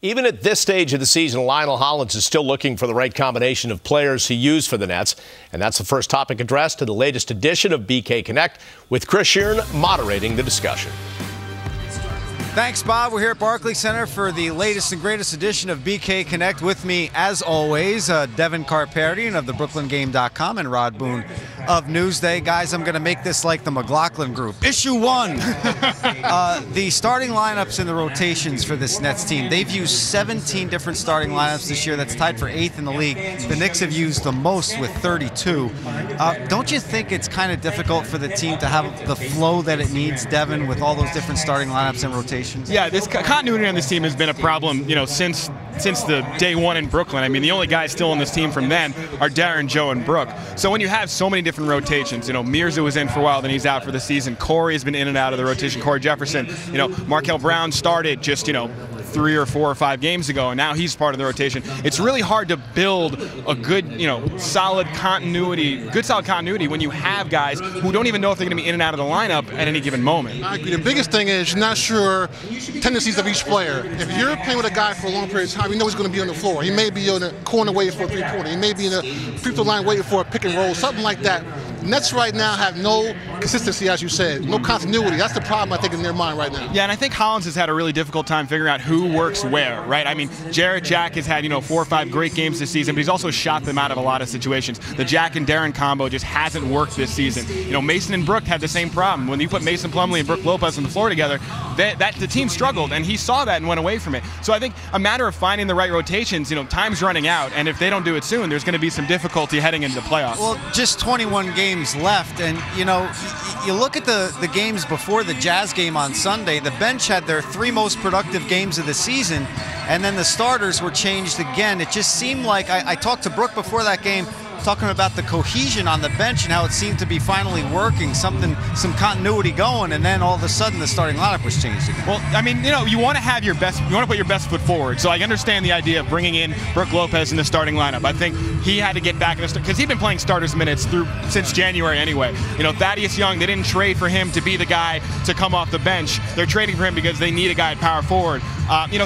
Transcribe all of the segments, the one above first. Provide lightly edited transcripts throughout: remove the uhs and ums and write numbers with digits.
Even at this stage of the season, Lionel Hollins is still looking for the right combination of players to use for the Nets. And that's the first topic addressed to the latest edition of BKConnect, with Chris Sheeran moderating the discussion. Thanks, Bob. We're here at Barclays Center for the latest and greatest edition of BKConnect. With me, as always, Devin Carparian of theBrooklynGame.com and Rod Boone of Newsday. Guys, I'm going to make this like the McLaughlin Group. Issue 1. The starting lineups and the rotations for this Nets team. They've used 17 different starting lineups this year. That's tied for 8th in the league. The Knicks have used the most with 32. Don't you think it's kind of difficult for the team to have the flow that it needs, Devin, with all those different starting lineups and rotations? Yeah, this continuity on this team has been a problem, since the day one in Brooklyn. I mean, the only guys still on this team from then are Darren, Joe, and Brooke. So when you have so many different rotations, Mirza was in for a while, then he's out for the season. Corey has been in and out of the rotation. Corey Jefferson, Markel Brown started just, 3 or 4 or 5 games ago, and now he's part of the rotation. It's really hard to build a good, solid continuity when you have guys who don't even know if they're going to be in and out of the lineup at any given moment. I agree. The biggest thing is you're not sure tendencies of each player. If you're playing with a guy for a long period of time, you know he's going to be on the floor. He may be on the corner waiting for a three-pointer. He may be in the free throw line waiting for a pick and roll, something like that. Nets right now have no consistency, as you said, no continuity. That's the problem, I think, in their mind right now. Yeah, and I think Hollins has had a really difficult time figuring out who works where, right? I mean, Jarrett Jack has had, 4 or 5 great games this season, but he's also shot them out of a lot of situations. The Jack and Darren combo just hasn't worked this season. Mason and Brooke had the same problem. When you put Mason Plumlee and Brooke Lopez on the floor together, the team struggled, and he saw that and went away from it. So I think a matter of finding the right rotations, time's running out, and if they don't do it soon, there's going to be some difficulty heading into the playoffs. Well, just 21 games left, and you look at the games before the Jazz game on Sunday. The bench had their 3 most productive games of the season, and then the starters were changed again. It just seemed like I talked to Brooke before that game, talking about the cohesion on the bench and how it seemed to be finally working, some continuity going, and then all of a sudden the starting lineup was changed again. Well, I mean, you want to have you want to put your best foot forward. So I understand the idea of bringing in Brooke Lopez in the starting lineup. I think he had to get back in the because he's been playing starters minutes since January anyway. Thaddeus Young, they didn't trade for him to be the guy to come off the bench. They're trading for him because they need a guy at power forward.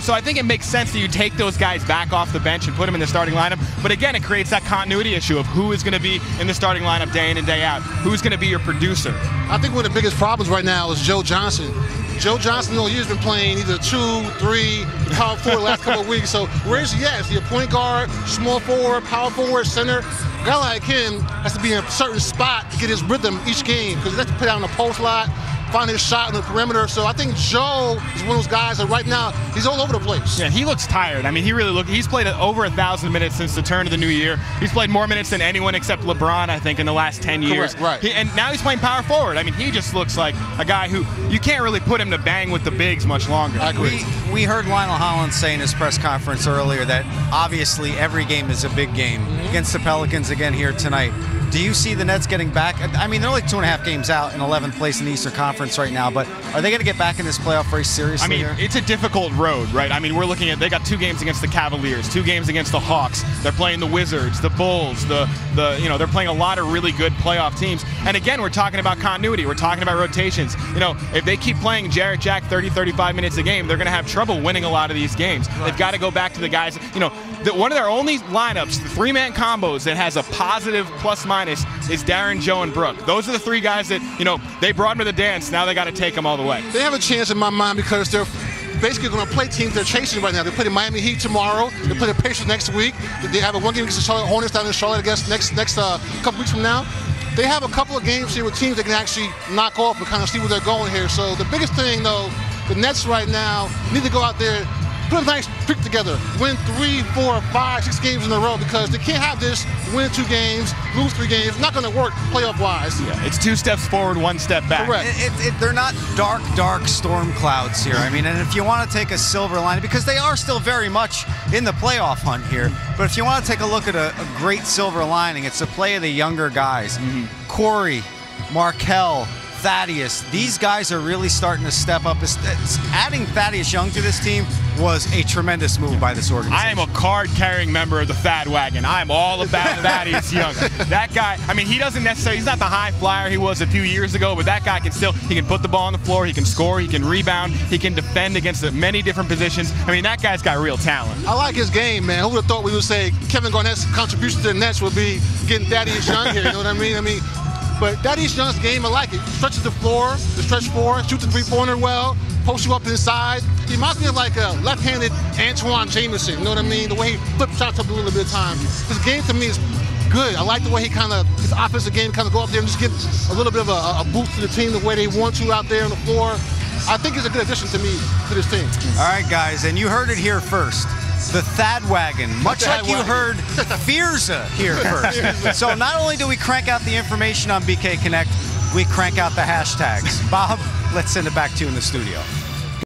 So I think it makes sense that you take those guys back off the bench and put them in the starting lineup. But again, it creates that continuity issue of who is going to be in the starting lineup day in and day out. Who's going to be your producer? I think one of the biggest problems right now is Joe Johnson. Joe Johnson, he's been playing either 2, 3, power forward the last couple of weeks. So where is he at? Is he a point guard, small forward, power forward, center? A guy like him has to be in a certain spot to get his rhythm each game because he has to put out on the post lot, find his shot on the perimeter. So I think Joe is one of those guys that right now, he's all over the place. Yeah, he looks tired. I mean, he's played over 1,000 minutes since the turn of the new year. He's played more minutes than anyone except LeBron, I think, in the last 10 years. Correct, right. And now he's playing power forward. I mean, he just looks like a guy who you can't really put him to bang with the bigs much longer. I agree. We heard Lionel Hollins say in his press conference earlier that obviously every game is a big game against the Pelicans again here tonight. Do you see the Nets getting back? I mean, they're only 2.5 games out in 11th place in the Eastern Conference right now, but are they going to get back in this playoff very seriously? I mean, it's a difficult road, right? I mean, we're looking at, they got 2 games against the Cavaliers, 2 games against the Hawks. They're playing the Wizards, the Bulls, they're playing a lot of really good playoff teams. And again, we're talking about continuity. We're talking about rotations. If they keep playing Jarrett Jack 30, 35 minutes a game, they're going to have trouble winning a lot of these games. Right. They've got to go back to the guys, one of their only lineups, the 3-man combos that has a positive plus-minus is Darren, Joe, and Brooke. Those are the 3 guys that, they brought them to the dance. Now they got to take them all the way. They have a chance in my mind because they're basically going to play teams they're chasing right now. They're playing Miami Heat tomorrow. They play the Pacers next week. They have a 1 game against the Charlotte Hornets down in Charlotte, I guess, next couple weeks from now. They have a couple of games here with teams they can actually knock off and kind of see where they're going here. So the biggest thing, though, the Nets right now need to go out there, put a nice streak together, win 3, 4, 5, 6 games in a row because they can't have this win 2 games, lose 3 games. It's not going to work playoff-wise. Yeah, it's 2 steps forward, 1 step back. Correct. They're not dark storm clouds here. I mean, and if you want to take a silver lining, because they are still very much in the playoff hunt here, but if you want to take a look at a great silver lining, it's the play of the younger guys. Corey, Markel, Thaddeus, these guys are really starting to step up. Adding Thaddeus Young to this team was a tremendous move by this organization. I am a card-carrying member of the Thad Wagon. I'm all about Thaddeus Young. That guy, I mean, he doesn't necessarily, he's not the high flyer he was a few years ago, but that guy he can put the ball on the floor, he can score, he can rebound, he can defend against many different positions. I mean, that guy's got real talent. I like his game, man. Who would have thought we would say Kevin Garnett's contribution to the Nets would be getting Thaddeus Young here, you know what I mean? But Thaddeus Young's game, I like it. Stretches the floor, the stretch four, shoots the three-pointer well, posts you up inside. He reminds me of like a left-handed Antoine Jameson, you know what I mean? The way he flips shots up a little bit of time. His game to me is good. I like the way his offensive game kind of go up there and just get a little bit of a boost to the team the way they want to out there on the floor. I think it's a good addition to me, to this team. All right, guys, and you heard it here first. The Thad Wagon, much like you heard Fearza here first. So not only do we crank out the information on BK Connect, we crank out the hashtags. Bob, let's send it back to you in the studio.